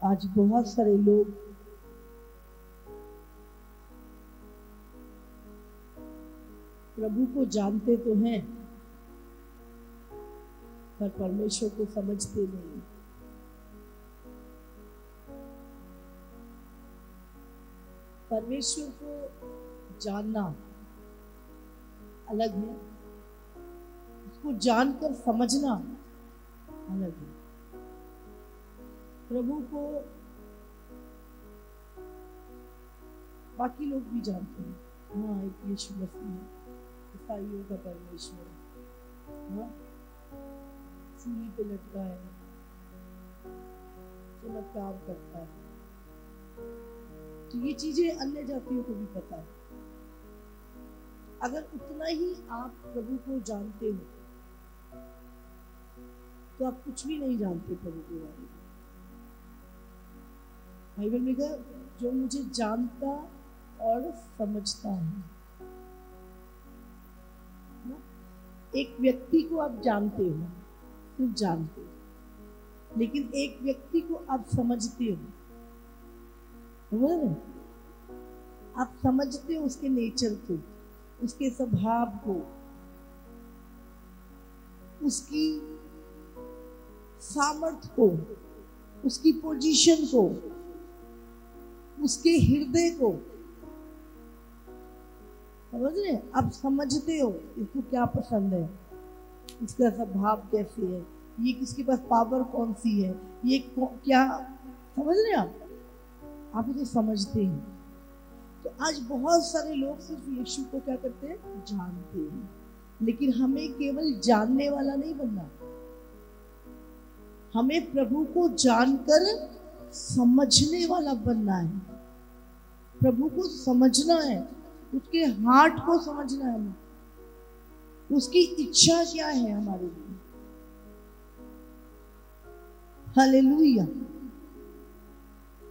आज बहुत सारे लोग प्रभु को जानते तो हैं पर परमेश्वर को समझते नहीं। परमेश्वर को जानना अलग है, उसको जानकर समझना अलग है। प्रभु को बाकी लोग भी जानते हैं, हाँ एक यीशु मसीह है, ईसाइयों का परमेश्वर, हाँ सूली पे लटका है, चमत्कार करता है। तो ये चीजें अन्य जातियों को भी पता है। अगर उतना ही आप प्रभु को जानते हो तो आप कुछ भी नहीं जानते प्रभु के बारे में। बाइबल में कहा, जो मुझे जानता और समझता है। एक व्यक्ति को आप जानते हो, सिर्फ जानते हो, लेकिन एक व्यक्ति को आप समझते हो। समझ रहे? आप समझते हो उसके नेचर को, उसके स्वभाव को, उसकी सामर्थ्य को, उसकी पोजीशन को, उसके हृदय को। समझ रहे? आप समझते हो इसको क्या पसंद है, इसका स्वभाव कैसे है, ये किसके पास पावर कौन सी है, ये क्या, समझ रहे आप उसे समझते हैं। तो आज बहुत सारे लोग सिर्फ यीशु को क्या करते हैं, जानते हैं, लेकिन हमें केवल जानने वाला नहीं बनना, हमें प्रभु को जानकर समझने वाला बनना है। प्रभु को समझना है, उसके हार्ट को समझना है, हमें उसकी इच्छा क्या है हमारे लिए। हालेलुया।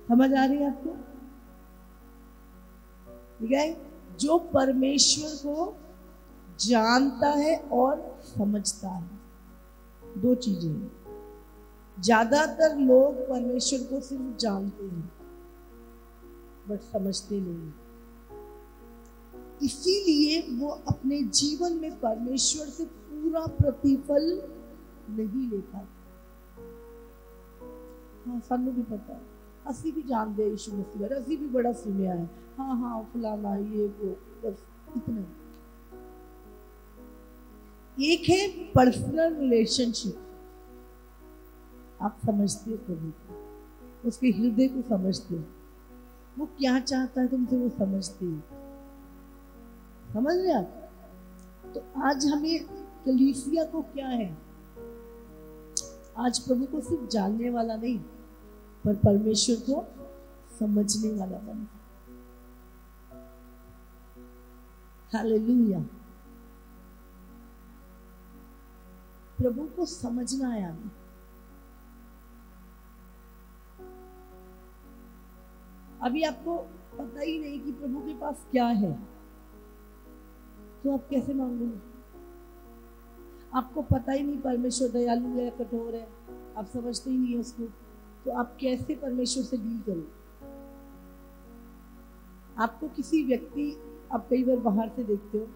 समझ आ रही है आपको? ठीक है, जो परमेश्वर को जानता है और समझता है, दो चीजें हैं। ज्यादातर लोग परमेश्वर को सिर्फ जानते हैं बट समझते नहीं, इसीलिए वो अपने जीवन में परमेश्वर से पूरा प्रतिफल नहीं ले पाते। हाँ, सानू भी पता है, असी भी जानते हैं यीशु मसीह बारे, असी भी बड़ा सुनिया है, हाँ हाँ फलाना ये वो, बस इतना। एक है पर्सनल रिलेशनशिप, आप समझते हो प्रभु को, उसके हृदय को समझते हो, वो क्या चाहता है तुमसे वो समझते हो। समझ रहे आप? तो आज हमें कलीसिया को क्या है, आज प्रभु को सिर्फ जानने वाला नहीं पर परमेश्वर को समझने वाला बनना। हालेलुया। प्रभु को समझना है हमें। अभी आपको पता ही नहीं कि प्रभु के पास क्या है, तो आप कैसे मांगोगे? आपको पता ही नहीं परमेश्वर दयालु है, कठोर है, आप समझते ही नहीं है उसको, तो आप कैसे परमेश्वर से डील करोगे? आपको किसी व्यक्ति, आप कई बार बाहर से देखते हो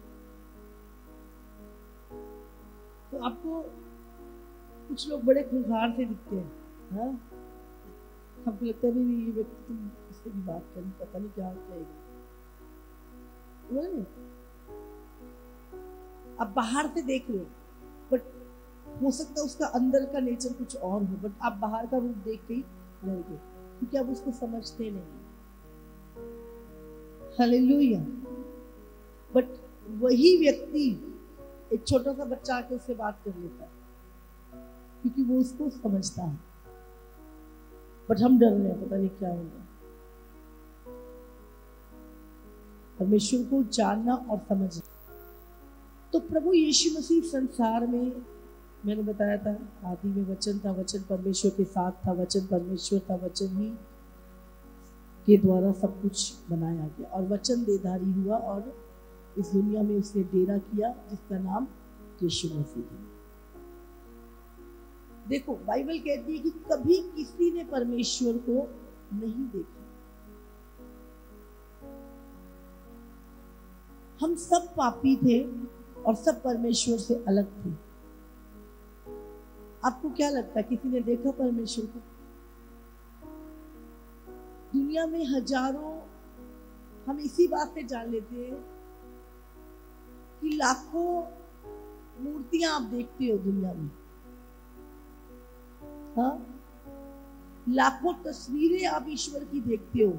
तो आपको कुछ लोग बड़े खुंखार से दिखते हैं, हाँ? आपको लगता है नहीं ये व्यक्ति, तुम इससे भी बात करें, पता नहीं क्या कहेगा। आप बाहर से देख रहे हो बट हो सकता है उसका अंदर का नेचर कुछ और हो, बट आप बाहर का रूप देख के ही रह गए क्योंकि आप उसको समझते नहीं। हालेलुया। बट वही व्यक्ति एक छोटा सा बच्चा आके उससे बात कर लेता है क्योंकि वो उसको समझता है, बट हम डर रहे हैं, पता नहीं क्या होगा। परमेश्वर को जानना और समझना। तो प्रभु यीशु मसीह संसार में, मैंने बताया था आदि में वचन था, वचन परमेश्वर के साथ था, वचन परमेश्वर था, वचन ही के द्वारा सब कुछ बनाया गया और वचन देहधारी हुआ और इस दुनिया में उसने डेरा किया जिसका नाम यीशु मसीह है। देखो बाइबल कहती है कि कभी किसी ने परमेश्वर को नहीं देखा। हम सब पापी थे और सब परमेश्वर से अलग थे। आपको क्या लगता है किसी ने देखा परमेश्वर को? दुनिया में हजारों, हम इसी बात से जान लेते हैं कि लाखों मूर्तियां आप देखते हो दुनिया में, हाँ, लाखों तस्वीरें आप ईश्वर की देखते हो,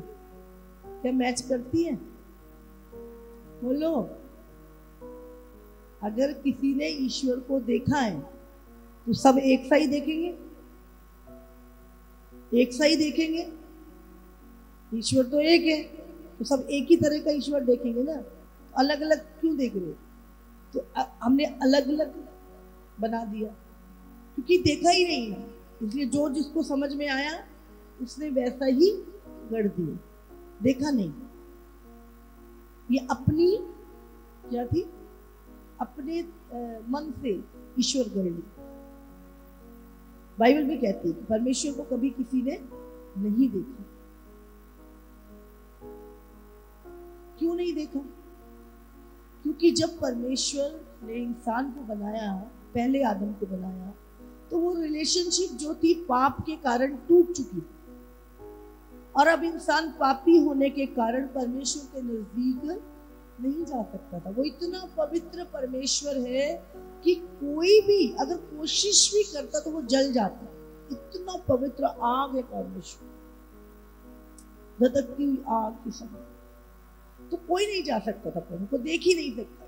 क्या मैच करती है? बोलो, अगर किसी ने ईश्वर को देखा है तो सब एक सा ही देखेंगे? एक सा ही देखेंगे? ईश्वर तो एक है, तो सब एक ही तरह का ईश्वर देखेंगे ना। अलग अलग क्यों देख रहे हो? तो हमने अलग अलग बना दिया क्योंकि देखा ही नहीं है, इसलिए जो जिसको समझ में आया उसने वैसा ही गढ़ दिया, देखा नहीं। ये अपनी क्या थी, अपने मन से ईश्वर गढ़ ली। बाइबल में कहती है कि परमेश्वर को कभी किसी ने नहीं देखा। क्यों नहीं देखा? क्योंकि जब परमेश्वर ने इंसान को बनाया, पहले आदम को बनाया, तो वो रिलेशनशिप जो थी पाप के कारण टूट चुकी थी, और अब इंसान पापी होने के कारण परमेश्वर के नजदीक नहीं जा सकता था। वो इतना पवित्र परमेश्वर है कि कोई भी अगर कोशिश भी करता तो वो जल जाता। इतना पवित्र आग है परमेश्वर, धधकती हुई आग के समान। तो कोई नहीं जा सकता था, प्रभु को देख ही नहीं सकता,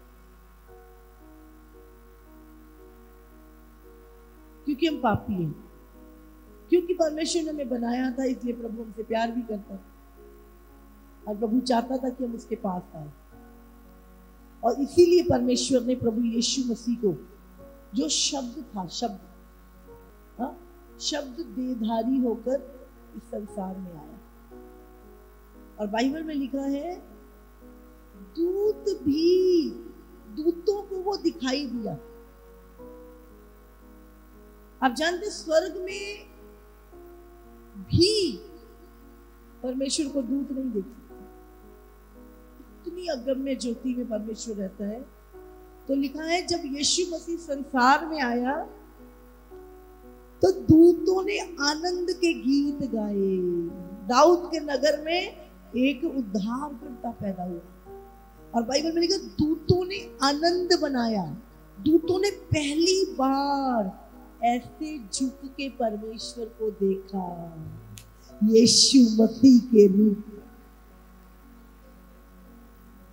क्योंकि हम पापी हैं। क्योंकि परमेश्वर ने हमें बनाया था, इसलिए प्रभु हमसे प्यार भी करता था, और प्रभु चाहता था कि हम उसके पास आए। और इसीलिए परमेश्वर ने प्रभु यीशु मसीह को, जो शब्द था, शब्द देहधारी होकर इस संसार में आया। और बाइबल में लिखा है दूतों को वो दिखाई दिया। आप जानते स्वर्ग में भी परमेश्वर को दूत नहीं देख सकते। इतनी अगम्य ज्योति में परमेश्वर रहता है। तो लिखा है जब यीशु मसीह संसार में आया तो दूतों ने आनंद के गीत गाए। दाऊद के नगर में एक उद्धारकर्ता पैदा हुआ, और बाइबल में लिखा दूतों ने आनंद बनाया। दूतों ने पहली बार ऐसे झुक के परमेश्वर को देखा, यीशु मसीह के रूप।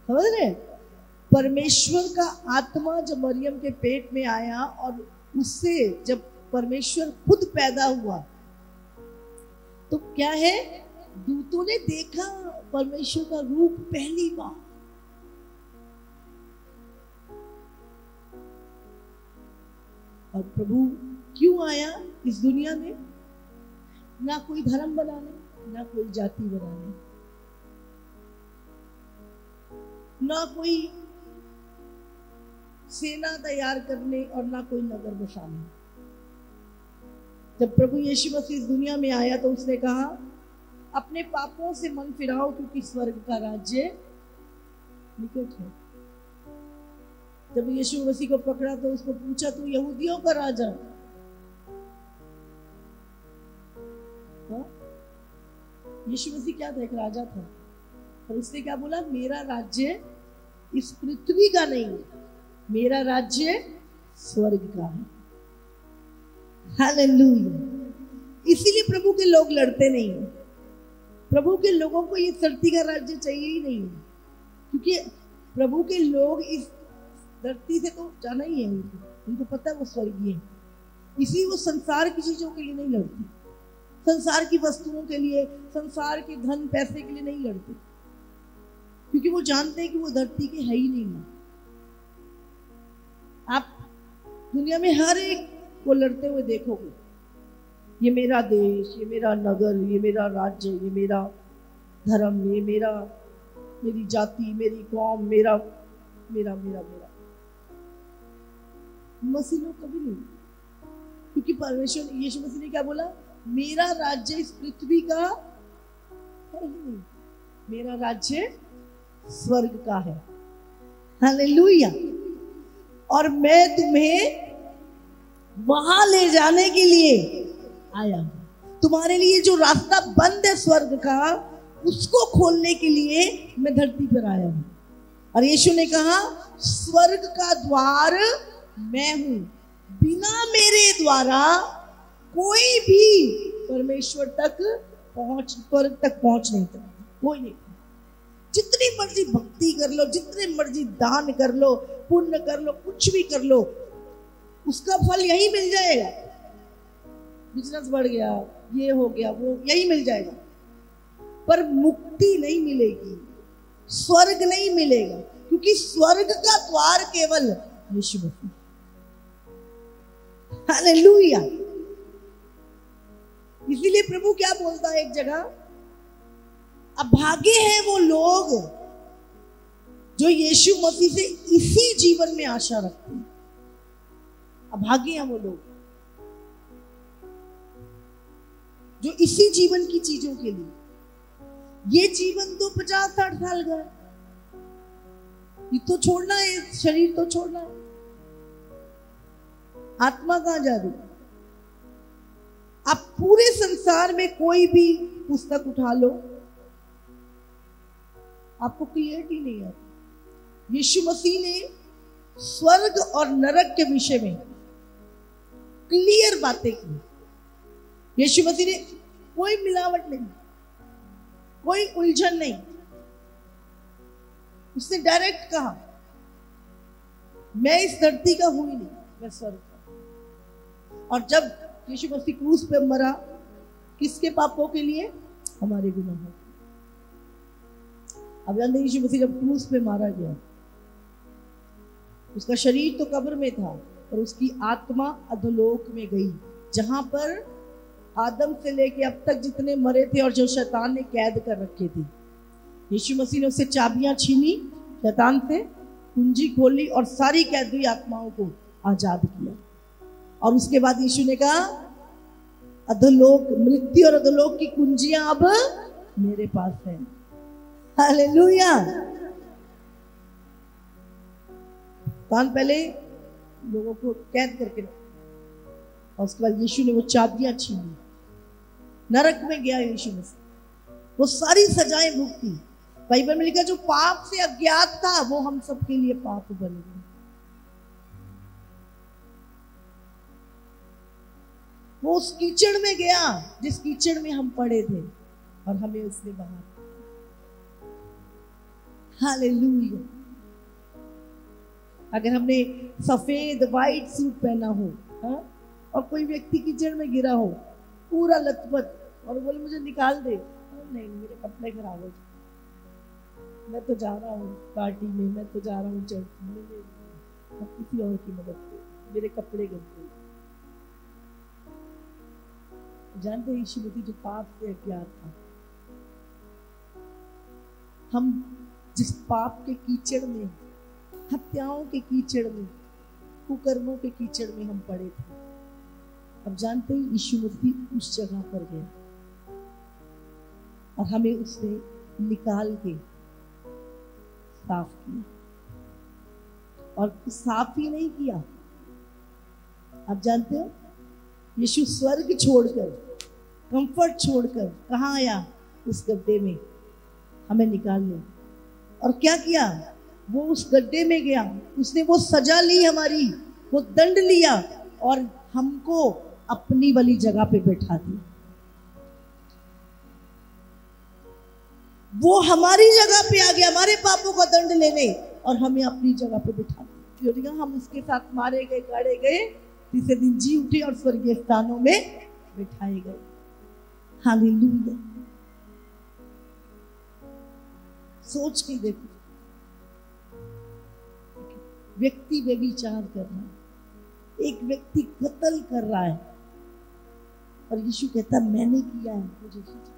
समझ रहे? परमेश्वर का आत्मा जब मरियम के पेट में आया और उससे जब परमेश्वर खुद पैदा हुआ, तो क्या है, दूतों ने देखा परमेश्वर का रूप पहली बार। और प्रभु क्यों आया इस दुनिया में? ना कोई धर्म बनाने, ना कोई जाति बनाने, ना कोई सेना तैयार करने, और ना कोई नगर बसाने। जब प्रभु यीशु मसीह इस दुनिया में आया तो उसने कहा अपने पापों से मन फिराओ क्योंकि स्वर्ग का राज्य निकट है। जब यीशु मसीह को पकड़ा तो उसको पूछा तू यहूदियों का राजा? यीशु मसीह क्या था? एक राजा था। और उसने क्या बोला? मेरा राज्य इस पृथ्वी का नहीं है, मेरा राज्य स्वर्ग का है। हालेलुया। इसीलिए प्रभु के लोग लड़ते नहीं है। प्रभु के लोगों को ये धरती का राज्य चाहिए ही नहीं है, क्योंकि प्रभु के लोग इस धरती से तो जाना ही है। उनको पता है वो स्वर्गीय है, इसलिए वो संसार की चीजों के लिए नहीं लड़ते, संसार की वस्तुओं के लिए, संसार के धन पैसे के लिए नहीं लड़ते, क्योंकि वो जानते हैं कि वो धरती के है ही नहीं है। आप दुनिया में हर एक को लड़ते हुए देखोगे, ये मेरा देश, ये मेरा नगर, ये मेरा राज्य, ये मेरा धर्म, ये मेरा, मेरी जाति, मेरी कौम, मेरा मेरा मेरा मेरा। मसीह लोग कभी नहीं, क्योंकि परमेश्वर यीशु मसीह ने क्या बोला, मेरा राज्य इस पृथ्वी का है ही नहीं, मेरा राज्य स्वर्ग का है। हालेलुया। और मैं तुम्हें वहां ले जाने के लिए आया हूं। तुम्हारे लिए जो रास्ता बंद है स्वर्ग का, उसको खोलने के लिए मैं धरती पर आया हूं। और यीशु ने कहा, स्वर्ग का द्वार मैं हूं, बिना मेरे द्वारा कोई भी परमेश्वर तक स्वर्ग तक पहुंच नहीं सकता, कोई नहीं। जितनी मर्जी भक्ति कर लो, जितने मर्जी दान कर लो, पुण्य कर लो, कुछ भी कर लो, उसका फल यही मिल जाएगा। बिजनेस बढ़ गया, ये हो गया, वो यही मिल जाएगा, पर मुक्ति नहीं मिलेगी, स्वर्ग नहीं मिलेगा, क्योंकि स्वर्ग का द्वार केवल यीशु मसीह। हालेलुया। इसीलिए प्रभु क्या बोलता है एक जगह, अभागे हैं वो लोग जो यीशु मसीह से इसी जीवन में आशा रखते हैं। अभागे हैं वो लोग जो इसी जीवन की चीजों के लिए, ये जीवन तो 50-60 साल का है, ये तो छोड़ना है, शरीर तो छोड़ना है, आत्मा कहां जा रही? आप पूरे संसार में कोई भी पुस्तक उठा लो, आपको क्लियरिटी नहीं आती। यीशु मसीह ने स्वर्ग और नरक के विषय में क्लियर बातें की। यीशु मसीह ने कोई मिलावट नहीं, कोई उलझन नहीं, उसने डायरेक्ट कहा, मैं इस धरती का हूं ही नहीं, मैं स्वर्ग का। और जब यीशु मसीह क्रूस पे मरा, किसके पापों के लिए? हमारे गुनाहों। अब जानते हैं, यीशु मसीह जब क्रूस पे मारा गया, उसका शरीर तो कब्र में था, और उसकी आत्मा अधोलोक में गई, जहां पर आदम से लेके अब तक जितने मरे थे और जो शैतान ने कैद कर रखे थे, यीशु मसीह ने उससे चाबियां छीनी, शैतान से कुंजी खोली और सारी कैद हुई आत्माओं को आजाद किया। और उसके बाद यीशु ने कहा, अधोलोक, मृत्यु और अधोलोक की कुंजियां अब मेरे पास है। हालेलुया। कान पहले लोगों को कैद करके रखा, और उसके बाद यीशु ने वो चाबियां छीनी, नरक में गया यीशु मसीह, वो सारी सजाएं भुगती। बाइबल में लिखा, जो पाप से अज्ञात था वो हम सबके लिए पाप बन गया। वो उस कीचड़ में गया जिस कीचड़ में हम पड़े थे, और हमें उसने बाहर। हालेलुया। अगर हमने सफेद व्हाइट सूट पहना हो, हाँ? और कोई व्यक्ति कीचड़ में गिरा हो पूरा लथपथ, और बोले मुझे निकाल दे, नहीं मेरे कपड़े खराब हो जाए, मैं तो जा रहा हूँ पार्टी में, मैं तो जा रहा हूँ चर्च में, किसी और की मदद करो, मेरे कपड़े गंदे। जानते हैं, यीशु मसीह जो पाप से अज्ञात था, हम जिस पाप के कीचड़ में, हत्याओं के कीचड़ में, कुकर्मों के कीचड़ में हम पड़े थे, अब जानते हैं यीशु मसीह उस जगह पर गया और हमें उसने निकाल के साफ किया। और साफ ही नहीं किया, आप जानते हो, यीशु स्वर्ग छोड़कर, कंफर्ट छोड़कर कहाँ आया? उस गड्ढे में हमें निकालने। और क्या किया? वो उस गड्ढे में गया, उसने वो सजा ली हमारी, वो दंड लिया, और हमको अपनी वाली जगह पे बैठा दिया। वो हमारी जगह पे आ गया, हमारे पापों का दंड लेने, और हमें अपनी जगह पे बिठा दिया। हम उसके साथ मारे गए, गाड़े गए, तीसरे दिन जी उठे और स्वर्गीय स्थानों में बिठाए गए। हालेलुया। सोच के देखो, व्यक्ति व्यभिचार कर रहा है, एक व्यक्ति कत्ल कर रहा है, और यीशु कहता मैंने किया है, मुझे सजा।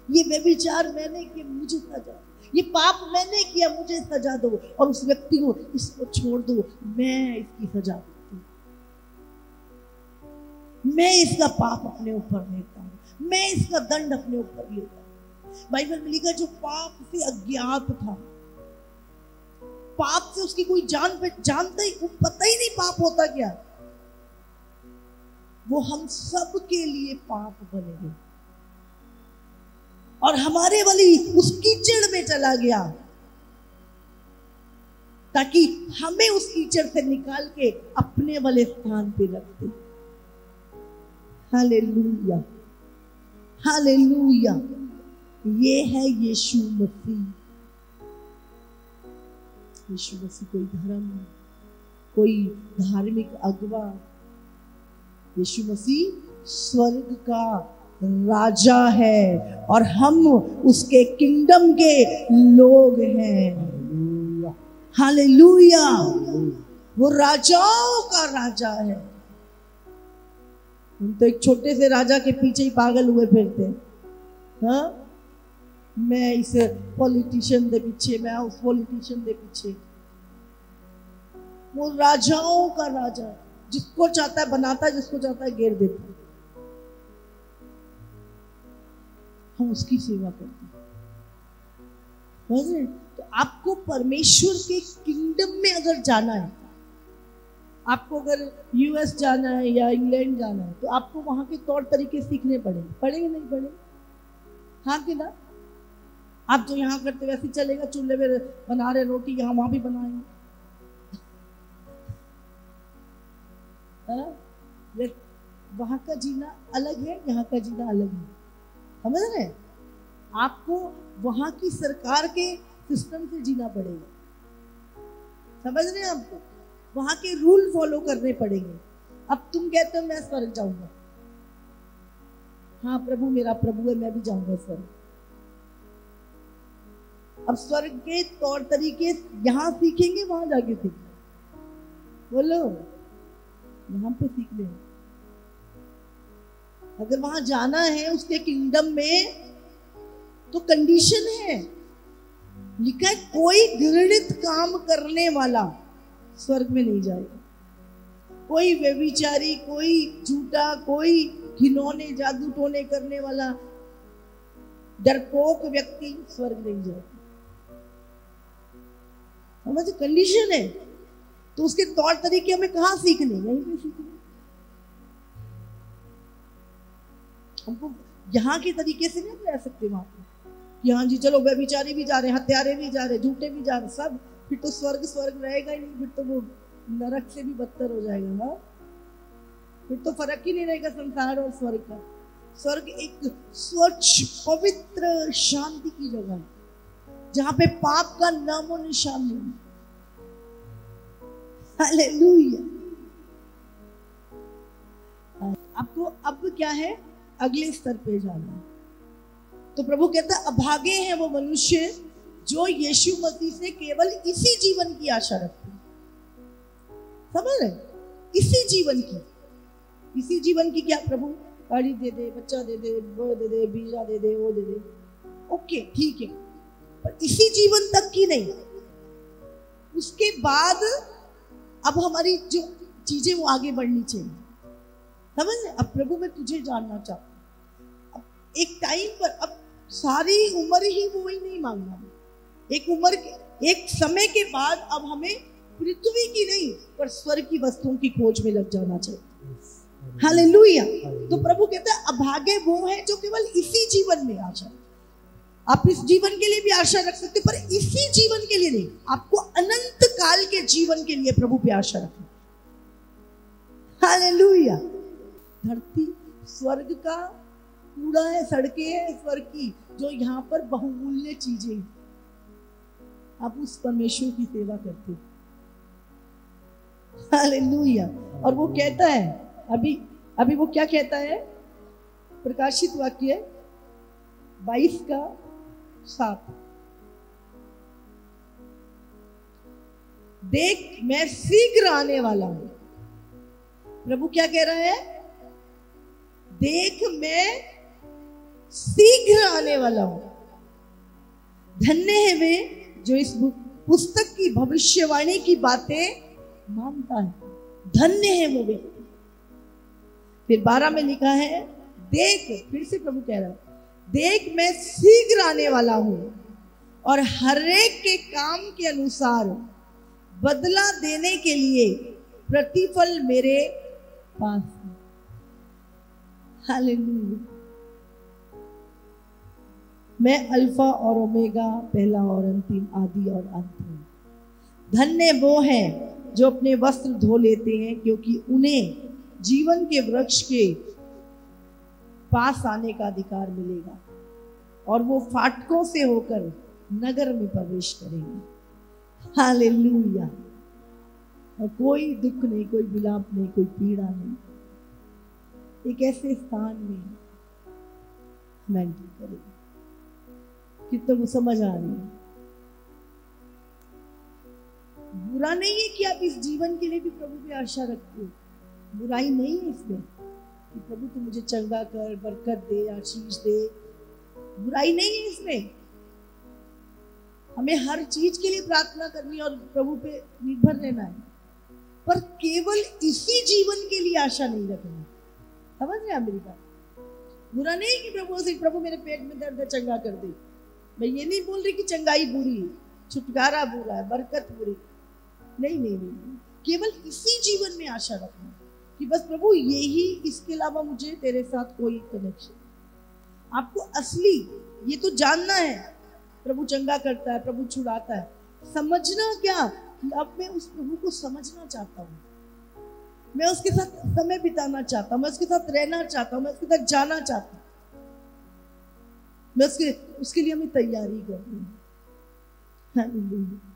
ये व्यभिचार मैंने किया, मुझे सजा। ये पाप मैंने किया, मुझे सजा दो। और उस व्यक्ति को, इसको छोड़ दो, मैं इसकी सजा देती हूं। मैं इसका पाप अपने ऊपर लेता हूँ, मैं इसका दंड अपने ऊपर लेता हूँ। बाइबल में लिखा जो पाप से अज्ञात था, पाप से उसकी कोई जानता ही, पता ही नहीं पाप होता क्या, वो हम सब के लिए पाप बन गए और हमारे वाली उस कीचड़ में चला गया ताकि हमें उस कीचड़ से निकाल के अपने वाले स्थान पे रख दे। Hallelujah, hallelujah. ये है यीशु मसीह। यीशु मसीह कोई धर्म, कोई धार्मिक अगुवा, यीशु मसीह स्वर्ग का राजा है और हम उसके किंगडम के लोग हैं। हालेलुया। वो राजाओं का राजा है। हम तो एक छोटे से राजा के पीछे ही पागल हुए फिरते हैं। हाँ, मैं इस पॉलिटिशियन के पीछे, मैं उस पॉलिटिशियन के पीछे। वो राजाओं का राजा है, जिसको चाहता है बनाता है, जिसको चाहता है घेर देता है। हम उसकी सेवा करते हैं। तो आपको परमेश्वर के किंगडम में अगर जाना है, आपको अगर यूएस जाना है या इंग्लैंड जाना है, तो आपको वहां के तौर तरीके सीखने पड़ेंगे नहीं पड़ेंगे? हाँ कि ना? आप जो यहाँ करते वैसे चलेगा, चूल्हे में बना रहे रोटी, यहाँ वहां भी बनाएंगे। वहां का जीना अलग है, यहाँ का जीना अलग है। समझ रहे? आपको वहां की सरकार के सिस्टम से जीना पड़ेगा। समझ रहे हैं? आपको वहां के रूल फॉलो करने पड़ेंगे। अब तुम कहते हो मैं स्वर्ग जाऊंगा, हाँ प्रभु मेरा प्रभु है, मैं भी जाऊंगा स्वर्ग। अब स्वर्ग के तौर तरीके यहां सीखेंगे, वहां जाके सीखेंगे? बोलो, यहां पे सीख ले। अगर वहां जाना है उसके किंगडम में, तो कंडीशन है, लिखा है कोई घृणित काम करने वाला स्वर्ग में नहीं जाएगा। कोई व्यभिचारी, कोई झूठा, कोई घिनौने जादू टोने करने वाला डरपोक व्यक्ति स्वर्ग नहीं जाएगा। समझ? कंडीशन है। तो उसके तौर तरीके हमें कहां सीखने? यहीं पे सीखने। हमको यहाँ के तरीके से नहीं रह सकते वहां पे। यहाँ जी चलो व्यभिचारी भी जा रहे, हत्यारे भी जा रहे, झूठे भी जा रहे, सब। फिर तो स्वर्ग रहेगा ही नहीं, फिर तो वो नरक से भी बदतर हो जाएगा। हाँ, फिर तो फर्क ही नहीं रहेगा संसार और स्वर्ग का। स्वर्ग एक स्वच्छ पवित्र शांति की जगह है, जहां पे पाप का नामो निशान नहीं। हालेलुया। आपको अब क्या है? अगले स्तर पे जाना है। तो प्रभु कहता है अभागे हैं वो मनुष्य जो यीशु मसीह से केवल इसी जीवन की आशा रखते हैं। समझ रहे? इसी जीवन की। इसी जीवन की क्या? प्रभु गाड़ी दे दे, बच्चा दे दे, वो दे दे, वीजा दे दे, वो दे दे। ओके ठीक है, पर इसी जीवन तक की नहीं। उसके बाद अब हमारी जो चीजें वो आगे बढ़नी चाहिए। समझ? अब प्रभु मैं तुझे जानना चाहता हूं। अब एक टाइम पर, अब सारी उम्र ही वो ही नहीं मांगना। एक उम्र के, एक समय के बाद अब हमें पृथ्वी की नहीं पर स्वर्ग की वस्तुओं की खोज में लग जाना चाहिए। हालेलुया। तो प्रभु कहता है अभागे वो है जो केवल इसी जीवन में आशा। आप इस जीवन के लिए भी आशा रख सकते, पर इसी जीवन के लिए नहीं। आपको अनंत काल के जीवन के लिए प्रभु पे आशा रखना। हालेलुया। धरती स्वर्ग का कूड़ा है, सड़कें हैं स्वर्ग की, जो यहाँ पर बहुमूल्य चीजें हैं। आप उस परमेश्वर की सेवा करते। हालेलुया। और वो कहता है, अभी वो क्या कहता है? प्रकाशित वाक्य 22:7, देख मैं शीघ्र आने वाला हूं। प्रभु क्या कह रहा है? देख मैं शीघ्र आने वाला हूं। धन्य है वे जो इस पुस्तक की भविष्यवाणी की बातें मानता है। धन्य है वो व्यक्ति। फिर 12 में लिखा है, देख, फिर से प्रभु कह रहा है, देख मैं शीघ्र आने वाला हूं और हर एक के काम के अनुसार बदला देने के लिए प्रतिफल मेरे पास है। हालेलुया। मैं अल्फा और ओमेगा, पहला और अंतिम, आदि और अंत हूं। धन्य वो हैं जो अपने वस्त्र धो लेते हैं, क्योंकि उन्हें जीवन के वृक्ष के पास आने का अधिकार मिलेगा और वो फाटकों से होकर नगर में प्रवेश करेंगे। हालेलुया। और कोई दुख नहीं, कोई विलाप नहीं, कोई पीड़ा नहीं, एक ऐसे स्थान में हम एंटर करेंगे। कितना वो समझ आ रही है? बुरा नहीं है कि आप इस जीवन के लिए भी प्रभु पे आशा रखते हो, बुराई नहीं है इसमें कि प्रभु तू मुझे चंगा कर, बरकत दे, आशीष दे, बुराई नहीं है इसमें। हमें हर चीज के लिए प्रार्थना करनी और प्रभु पे निर्भर रहना है, पर केवल इसी जीवन के लिए आशा नहीं रखना। समझ रहे हैं मेरी बात? बुरा नहीं कि प्रभु मेरे पेट में दर्द है, चंगा कर दे। मैं ये नहीं बोल रही कि चंगाई बुरी है, छुटकारा बुरा है, बरकत बुरी, नहीं नहीं नहीं, केवल इसी जीवन में आशा रखना कि बस प्रभु यही, इसके अलावा मुझे तेरे साथ कोई कनेक्शन। आपको असली ये तो जानना है, प्रभु चंगा करता है, प्रभु छुड़ाता है, समझना क्या कि अब मैं उस प्रभु को समझना चाहता हूँ, मैं उसके साथ समय बिताना चाहता हूँ, मैं उसके साथ रहना चाहता हूँ, मैं उसके साथ जाना चाहता हूँ, मैं उसके लिए हमें तैयारी करनी है। हालेलुया।